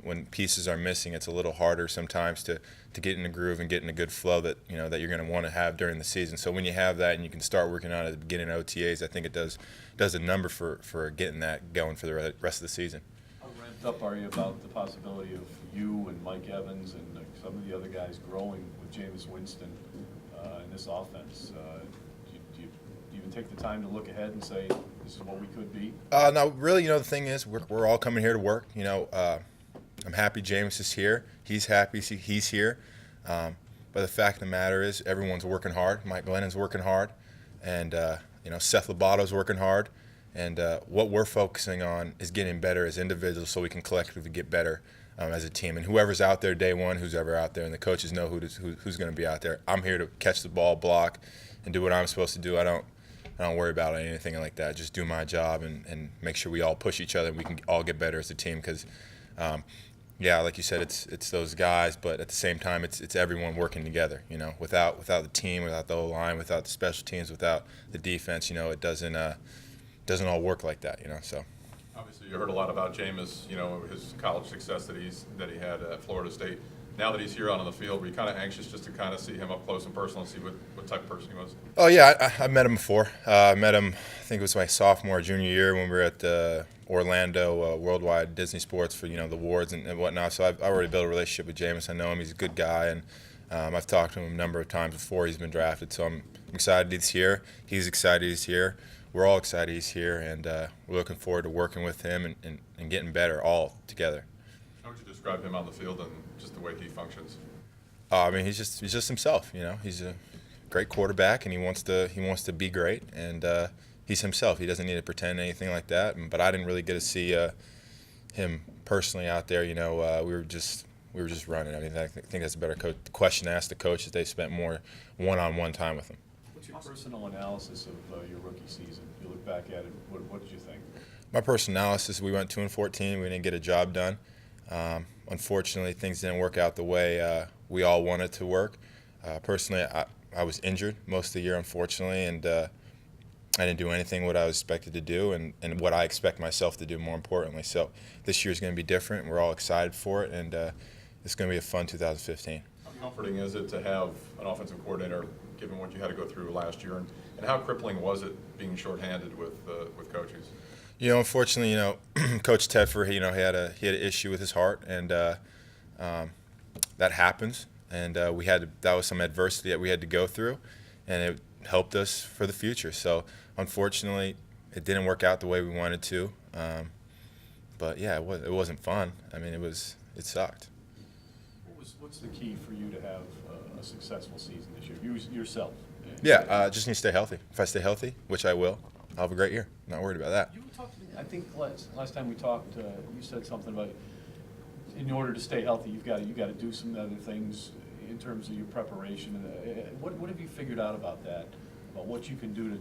when pieces are missing, it's a little harder sometimes to get in a groove and get in a good flow that that you're going to want to have during the season. So when you have that and you can start working on it at the beginning of OTAs, I think it does a number for getting that going for the rest of the season. How ramped up are you about the possibility of you and Mike Evans and some of the other guys growing with Jameis Winston in this offense? Do you even take the time to look ahead and say, this is what we could be? No, really, the thing is, we're all coming here to work. I'm happy Jameis is here. He's happy he's here. But the fact of the matter is, everyone's working hard. Mike Glennon's working hard, and Seth Lobato's working hard. And what we're focusing on is getting better as individuals, so we can collectively get better as a team. And whoever's out there day one, who's ever out there, and the coaches know who's going to be out there. I'm here to catch the ball, block, and do what I'm supposed to do. I don't worry about anything like that. Just do my job and make sure we all push each other and we can all get better as a team. Because, like you said, it's those guys, but at the same time, it's everyone working together. Without the team, without the O-line, without the special teams, without the defense, it doesn't all work like that. So. Obviously, you heard a lot about Jameis, his college success that he had at Florida State. Now that he's here out on the field, were you kind of anxious just to kind of see him up close and personal and see what type of person he was? Oh, yeah, I met him before. I met him, I think it was my sophomore, junior year when we were at Orlando Worldwide Disney Sports for, the awards and whatnot. So I've already built a relationship with Jameis. I know him. He's a good guy, and I've talked to him a number of times before he's been drafted. So I'm excited he's here. He's excited he's here. We're all excited he's here, and we're looking forward to working with him and getting better all together. How would you describe him on the field and just the way he functions? He's just himself. He's a great quarterback, and he wants to be great, and he's himself. He doesn't need to pretend anything like that. But I didn't really get to see him personally out there. We were just running. I think that's a better question to ask the coach, if they spent more one-on-one time with him. What's your personal analysis of your rookie season? You look back at it, what did you think? My personal analysis: we went 2-14. We didn't get a job done. Unfortunately, things didn't work out the way we all wanted to work. Personally, I was injured most of the year, unfortunately, and I didn't do anything what I was expected to do and what I expect myself to do, more importantly. So this year's going to be different. We're all excited for it, and it's going to be a fun 2015. How comforting is it to have an offensive coordinator, given what you had to go through last year, and how crippling was it being shorthanded with coaches? Unfortunately, Coach Tedford, he had an issue with his heart, and that happens. And that was some adversity that we had to go through, and it helped us for the future. So unfortunately, it didn't work out the way we wanted to. But yeah, it wasn't fun. It sucked. What's the key for you to have a successful season this year? You yourself. Yeah, just need to stay healthy. If I stay healthy, which I will, I'll have a great year. Not worried about that. You talked to me, I think last time we talked, you said something about in order to stay healthy, you've got to do some other things in terms of your preparation. What have you figured out about that? About what you can do to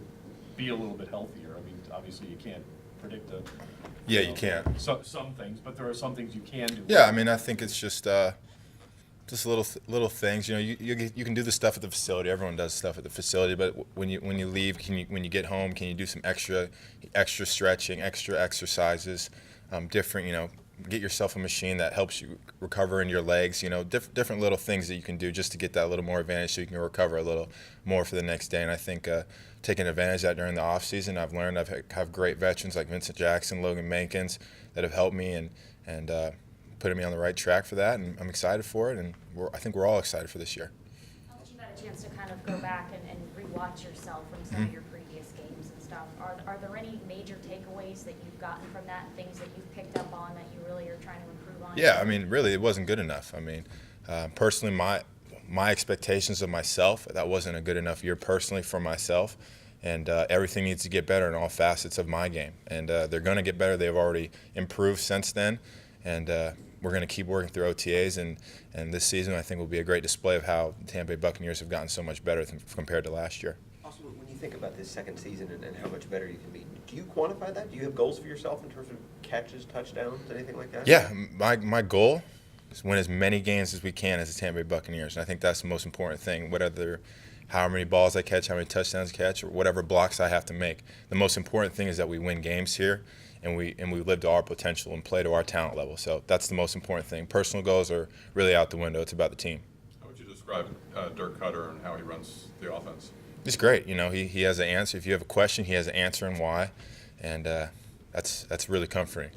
be a little bit healthier? Obviously you can't predict you can't. Some things, but there are some things you can do. Yeah, I think it's just little things. You can do the stuff at the facility. Everyone does stuff at the facility, but when you leave, when you get home, can you do some extra stretching, extra exercises, different, get yourself a machine that helps you recover in your legs, different little things that you can do just to get that little more advantage so you can recover a little more for the next day. And I think taking advantage of that during the off season, I've learned have great veterans like Vincent Jackson, Logan Mankins that have helped me and putting me on the right track for that, and I'm excited for it, and I think we're all excited for this year. Now that you've had a chance to kind of go back and rewatch yourself from some of your previous games and stuff, are there any major takeaways that you've gotten from that, things that you've picked up on that you really are trying to improve on? Yeah, really, it wasn't good enough. Personally, my expectations of myself, that wasn't a good enough year personally for myself, and everything needs to get better in all facets of my game, and they're going to get better. They've already improved since then, and we're going to keep working through OTAs, and this season I think will be a great display of how the Tampa Bay Buccaneers have gotten so much better compared to last year. Also, when you think about this second season and how much better you can be, do you quantify that? Do you have goals for yourself in terms of catches, touchdowns, anything like that? Yeah, my goal is win as many games as we can as the Tampa Bay Buccaneers, and I think that's the most important thing. How many balls I catch, how many touchdowns I catch, or whatever blocks I have to make. The most important thing is that we win games here, and we live to our potential and play to our talent level. So that's the most important thing. Personal goals are really out the window. It's about the team. How would you describe Dirk Cutter and how he runs the offense? It's great. He has an answer. If you have a question, he has an answer and why, and that's really comforting.